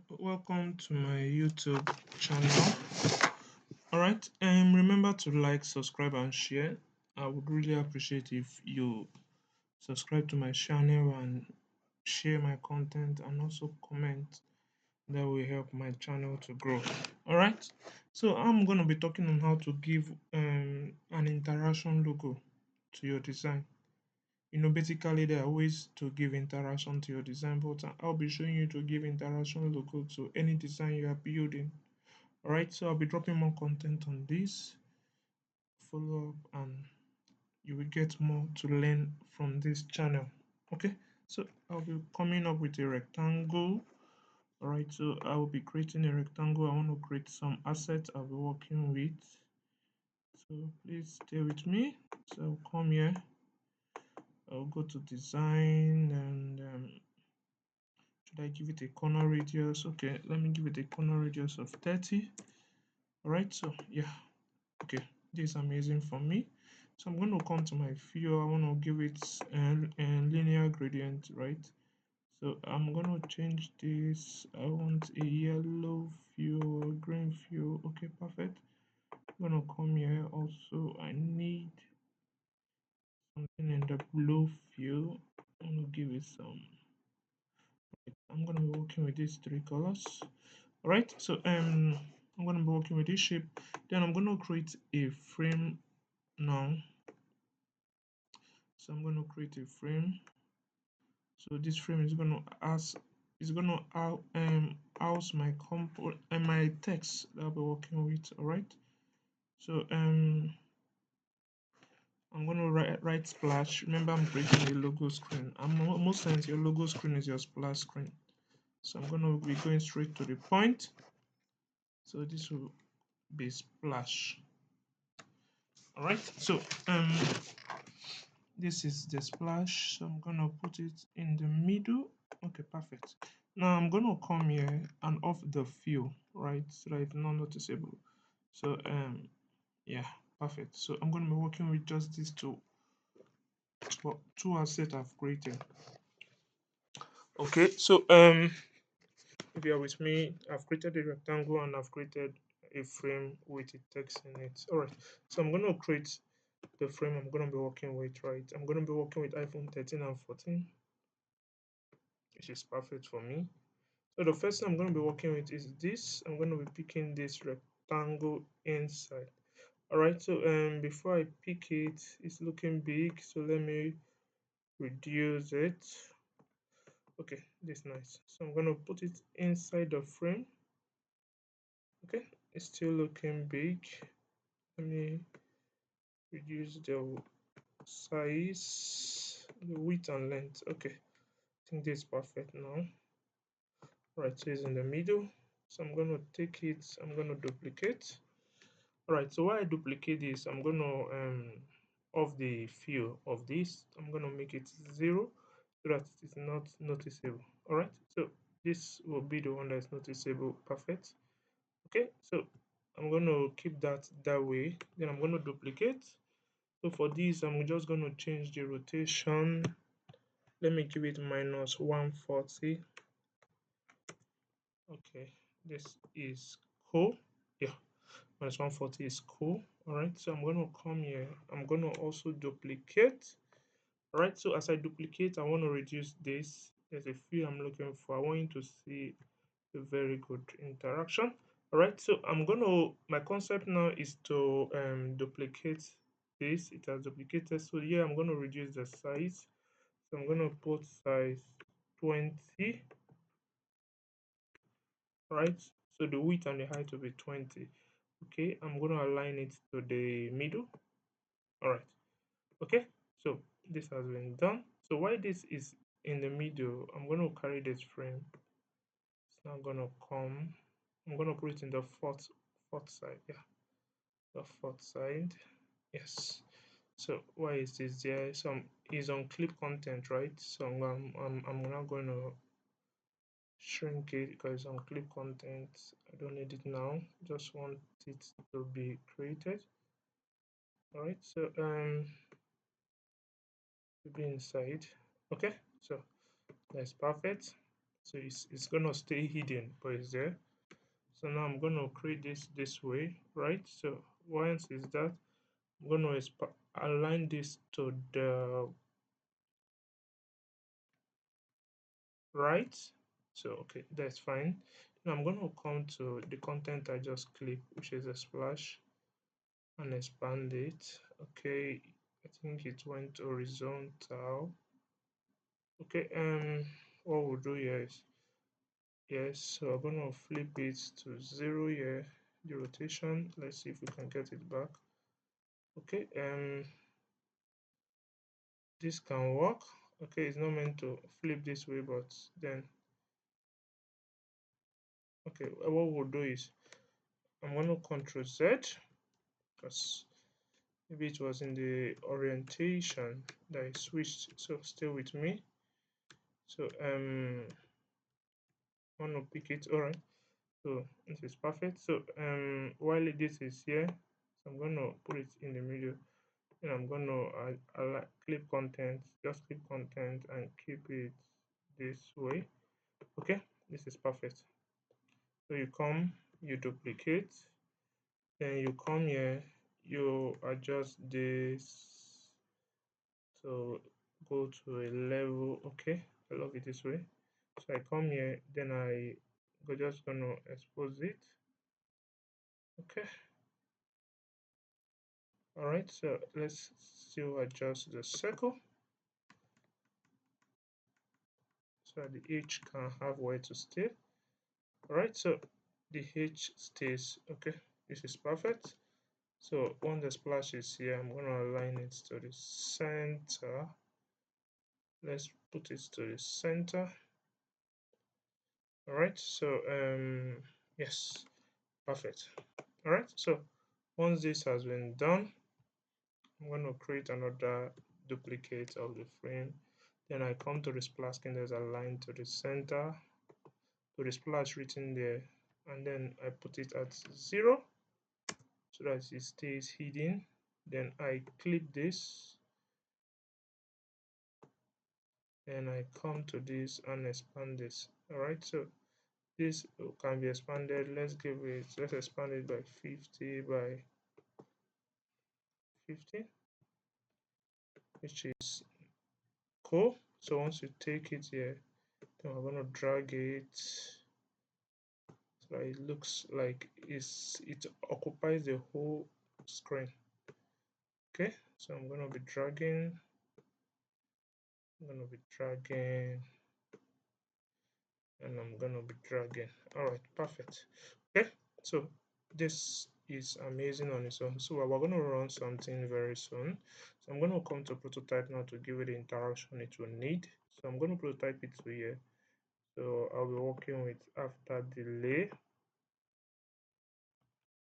Welcome to my YouTube channel. All right, remember to like, subscribe, and share. I would really appreciate if you subscribe to my channel and share my content and also comment. That will help my channel to grow. All right, so I'm gonna be talking on how to give an interaction logo to your design. Basically there are ways to give interaction to your design, but I'll be showing you to give interaction logo to any design you are building. All right, so I'll be dropping more content on this. Follow up and you will get more to learn from this channel. Okay, so I'll be coming up with a rectangle. All right, so I will be creating a rectangle. I want to create some assets I'll be working with. So please stay with me. So I'll come here. I'll go to design and should I give it a corner radius? Okay, let me give it a corner radius of 30. All right, so yeah, okay, this is amazing for me. So I'm going to come to my fill. I want to give it a linear gradient, right? So I'm going to change this. I want a yellow fill or green fill. Okay, perfect. I'm going to come here. Also, I need something in the blue fill. I'm going to give it some. I'm going to be working with these three colors. All right, so I'm going to be working with this shape. Then I'm going to create a frame now. So I'm going to create a frame. So this frame is going to house my compo and my text that I'll be working with. All right, so I'm going to write splash. Remember, I'm creating a logo screen. Most times your logo screen is your splash screen. So I'm going to be going straight to the point. So this will be splash. All right, so this is the splash, so I'm gonna put it in the middle. Okay, perfect. Now I'm gonna come here and off the fill, right, so that it's not noticeable. So yeah, perfect. So I'm gonna be working with just these two assets I've created. Okay, so if you are with me, I've created a rectangle and I've created a frame with a text in it. All right, so I'm gonna create the frame I'm going to be working with, right? I'm going to be working with iPhone 13 and 14, which is perfect for me. So the first thing I'm going to be working with is this. I'm going to be picking this rectangle inside. All right, so before I pick it, it's looking big, so let me reduce it. Okay, this is nice. So I'm going to put it inside the frame. Okay, it's still looking big. Let me reduce the size, the width and length. Okay, I think this is perfect now. Right, so it's in the middle. So I'm going to take it, I'm going to duplicate. All right, so while I duplicate this, I'm going to of the fill of this, I'm going to make it 0 so that it is not noticeable. All right, so this will be the one that's noticeable. Perfect. Okay, so I'm going to keep that way. Then I'm going to duplicate. So for this, I'm just going to change the rotation. Let me give it minus 140. Okay, this is cool. Yeah, minus 140 is cool. All right, so I'm going to come here. I'm going to also duplicate. All right, so as I duplicate, I want to reduce this. There's a few I'm looking for. I want you to see a very good interaction. All right, so I'm going to, my concept now is to duplicate this. It has duplicated. So yeah, I'm going to reduce the size. So I'm going to put size 20. Right, so the width and the height will be 20. Okay, I'm going to align it to the middle. All right, okay, so this has been done. So while this is in the middle, I'm going to carry this frame. It's now going to come, I'm going to put it in the fourth side. Yeah, the fourth side. Yes, so why is this there? So is on clip content, right? So I'm now going to shrink it because on clip content I don't need it now, just want it to be created. All right, so to be inside. Okay, so that's perfect. So it's gonna stay hidden, but it's there. So now I'm gonna create this way, right? So once is that, I'm gonna align this to the right. So okay, that's fine. Now I'm gonna come to the content I just clicked, which is a splash, and expand it. Okay, I think it went horizontal. Okay, what we'll do here is, yes, so I'm gonna flip it to 0 here, the rotation. Let's see if we can get it back. Okay, this can work. Okay, it's not meant to flip this way, but then, okay, what we'll do is, I'm gonna Control Z, because maybe it was in the orientation that I switched, so stay with me. So I want to pick it. All right, so this is perfect. So while this is here, so I'm going to put it in the middle, and I'm going to clip content, just clip content and keep it this way. Okay, this is perfect. So you come, you duplicate, then you come here, you adjust this, so go to a level. Okay, I love it this way. So I come here, then I go just gonna expose it. Okay, all right, so let's still adjust the circle so the h can have where to stay. All right, so the h stays. Okay, this is perfect. So when the splash is here, I'm going to align it to the center. Let's put it to the center. All right, so yes, perfect. All right, so once this has been done, I'm going to create another duplicate of the frame. Then I come to the splash screen, there's a line to the center, to the splash written there, and then I put it at 0 so that it stays hidden. Then I clip this, and I come to this and expand this. All right, so this can be expanded. Let's expand it by 50 by 50, which is cool. So once you take it here, then we're going to drag it so it looks like it occupies the whole screen. Okay, so I'm going to be dragging, and I'm going to be dragging. All right, perfect. Okay, so this is amazing on its own. So we're going to run something very soon. So I'm going to come to prototype now to give it the interaction it will need. So I'm going to prototype it to here. So I'll be working with after delay.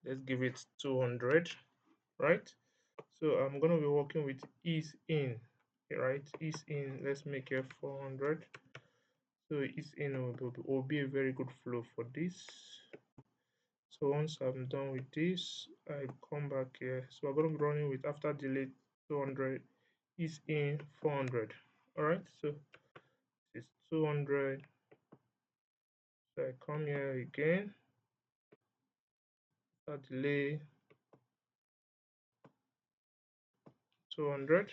Let's give it 200, right? So I'm going to be working with ease in, right? Ease in, let's make it 400. So ease in will be a very good flow for this. So once I'm done with this, I come back here. So I'm going to be running with after delay 200, ease in 400. All right, so it's 200. So I come here again, after delay 200,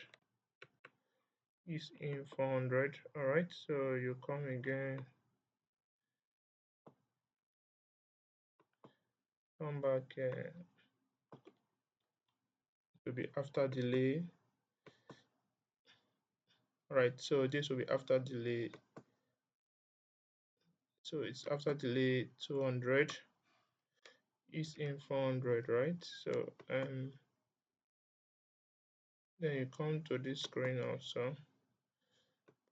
is in 400. All right, so you come again, come back to be after delay. All right, so this will be after delay, so it's after delay 200, is in 400, right? So then you come to this screen also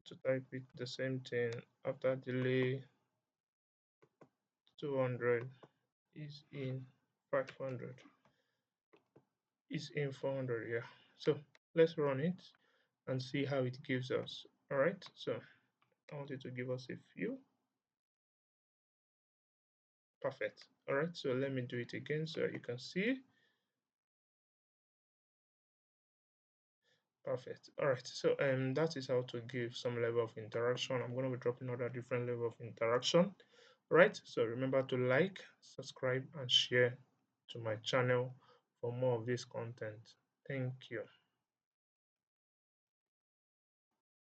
to type it the same thing, after delay 200, is in 500, is in 400. Yeah, so let's run it and see how it gives us. All right, so I want it to give us a few. Perfect. All right, so let me do it again so you can see. Perfect. All right. So that is how to give some level of interaction. I'm going to be dropping other different level of interaction. Right. So remember to like, subscribe, and share to my channel for more of this content. Thank you.